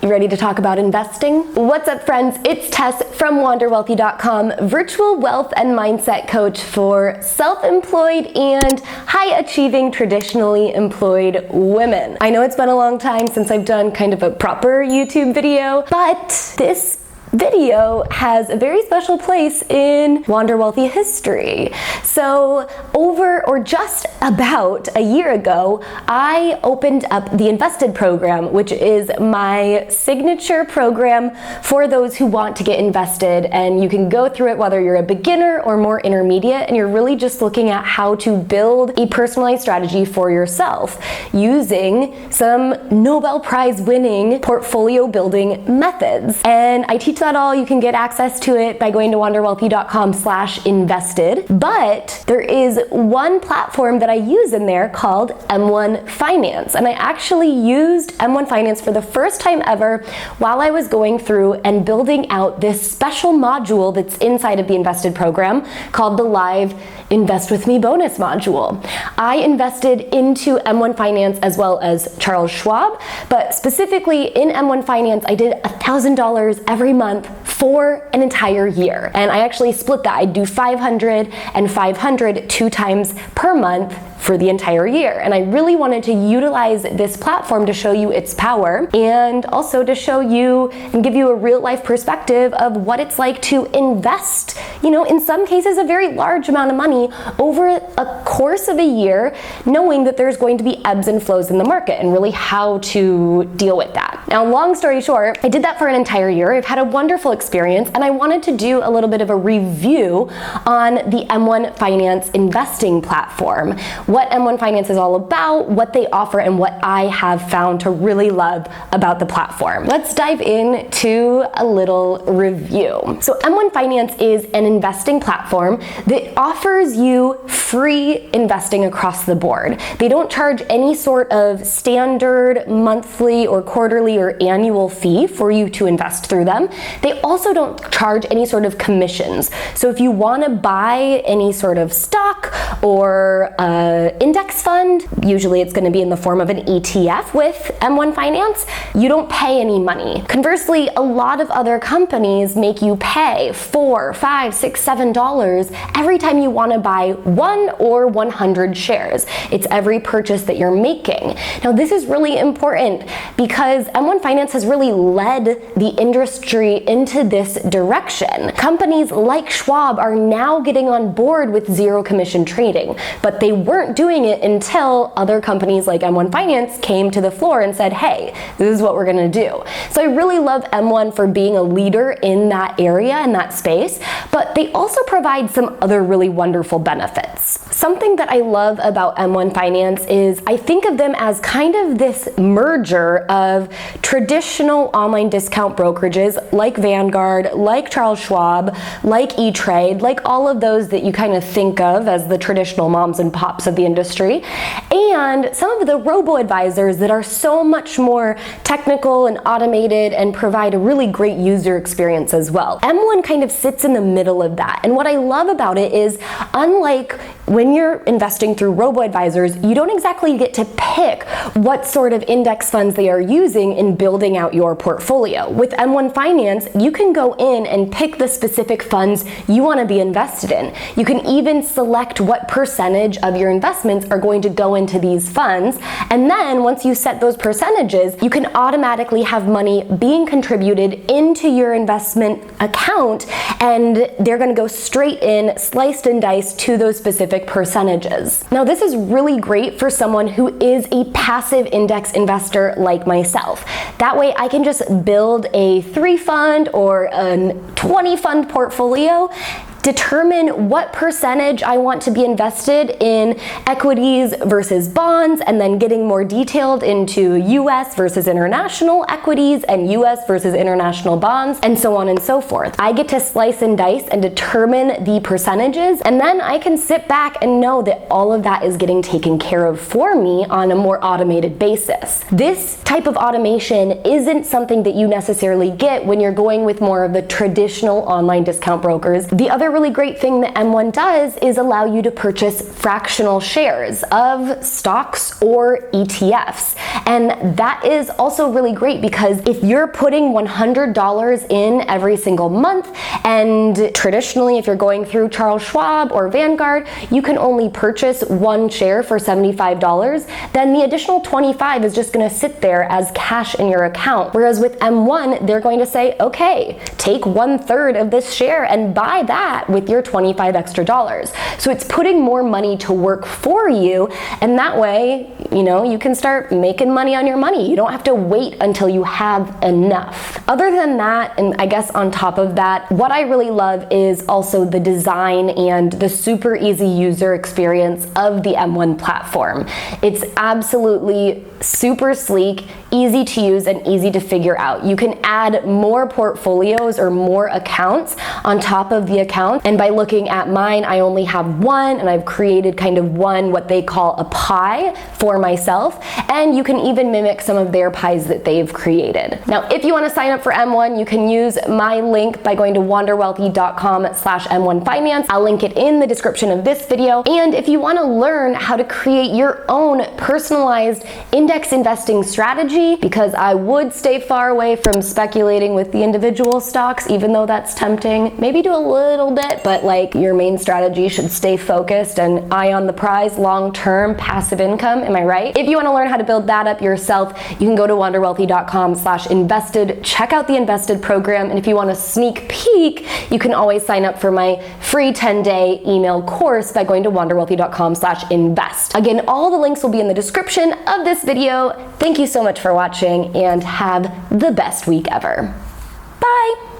You ready to talk about investing? What's up, friends? It's Tess from WanderWealthy.com, virtual wealth and mindset coach for self-employed and high-achieving, traditionally employed women. I know it's been a long time since I've done kind of a proper YouTube video, but this video has a very special place in Wander Wealthy history. So just about a year ago, I opened up the Invested program, which is my signature program for those who want to get invested. And you can go through it whether you're a beginner or more intermediate, and you're really just looking at how to build a personalized strategy for yourself using some Nobel Prize winning portfolio building methods. And I teach that all. You can get access to it by going to wanderwealthy.com/invested. But there is one platform that I use in there called M1 Finance. And I actually used M1 Finance for the first time ever while I was going through and building out this special module that's inside of the Invested program called the Live Invest With Me bonus module. I invested into M1 Finance as well as Charles Schwab, but specifically in M1 Finance, I did $1,000 every month for an entire year. And I actually split that. I do 500 and 500 2 times per month for the entire year. And I really wanted to utilize this platform to show you its power and also to show you and give you a real life perspective of what it's like to invest, in some cases a very large amount of money over a course of a year, knowing that there's going to be ebbs and flows in the market and really how to deal with that. Now, long story short, I did that for an entire year. I've had a wonderful experience, and I wanted to do a little bit of a review on the M1 Finance investing platform. What M1 Finance is all about, what they offer, and what I have found to really love about the platform. Let's dive into a little review. So M1 Finance is an investing platform that offers you free investing across the board. They don't charge any sort of standard monthly or quarterly or annual fee for you to invest through them. They also don't charge any sort of commissions. So if you want to buy any sort of stock or index fund, usually it's going to be in the form of an ETF with M1 Finance, you don't pay any money. Conversely, a lot of other companies make you pay $4, $5, $6, $7 every time you want to buy 1 or 100 shares. It's every purchase that you're making. Now, this is really important because M1 Finance has really led the industry into this direction. Companies like Schwab are now getting on board with zero commission trading, but they weren't doing it until other companies like M1 Finance came to the floor and said, hey, this is what we're going to do. So I really love M1 for being a leader in that area, in that space, but they also provide some other really wonderful benefits. Something that I love about M1 Finance is I think of them as kind of this merger of traditional online discount brokerages like Vanguard, like Charles Schwab, like E-Trade, like all of those that you kind of think of as the traditional moms and pops of the industry, and some of the robo-advisors that are so much more technical and automated and provide a really great user experience as well. M1 kind of sits in the middle of that, and what I love about it is, unlike when you're investing through robo-advisors, you don't exactly get to pick what sort of index funds they are using in building out your portfolio. With M1 Finance, you can go in and pick the specific funds you want to be invested in. You can even select what percentage of your investments are going to go into these funds, and then once you set those percentages, you can automatically have money being contributed into your investment account, and they're going to go straight in, sliced and diced to those specific percentages. Now, this is really great for someone who is a passive index investor like myself. That way I can just build a 3 fund or a 20 fund portfolio, determine what percentage I want to be invested in equities versus bonds, and then getting more detailed into US versus international equities and US versus international bonds, and so on and so forth. I get to slice and dice and determine the percentages, and then I can sit back and know that all of that is getting taken care of for me on a more automated basis. This type of automation isn't something that you necessarily get when you're going with more of the traditional online discount brokers. The other Another really great thing that M1 does is allow you to purchase fractional shares of stocks or ETFs. And that is also really great because if you're putting $100 in every single month, and traditionally if you're going through Charles Schwab or Vanguard, you can only purchase one share for $75, then the additional 25 is just gonna sit there as cash in your account. Whereas with M1, they're going to say, okay, take 1/3 of this share and buy that with your 25 extra dollars. So it's putting more money to work for you, and that way, you know, you can start making money on your money. You don't have to wait until you have enough. Other than that, and I guess on top of that, what I really love is also the design and the super easy user experience of the M1 platform. It's absolutely super sleek, easy to use, and easy to figure out. You can add more portfolios or more accounts on top of the account, and by looking at mine, I only have one, and I've created kind of one, what they call a pie for myself, and you can even mimic some of their pies that they've created. Now, if you want to sign up for M1, you can use my link by going to wanderwealthy.com/M1Finance. I'll link it in the description of this video, and if you want to learn how to create your own personalized index investing strategy, because I would stay far away from speculating with the individual stocks, even though that's tempting. Maybe do a little bit, but like your main strategy should stay focused and eye on the prize, long-term passive income, am I right? If you want to learn how to build that up yourself, you can go to wanderwealthy.com/invested, check out the invested program, and if you want a sneak peek, you can always sign up for my free 10-day email course by going to wanderwealthy.com/invest. Again, all the links will be in the description of this video. Thank you so much for watching, and have the best week ever. Bye!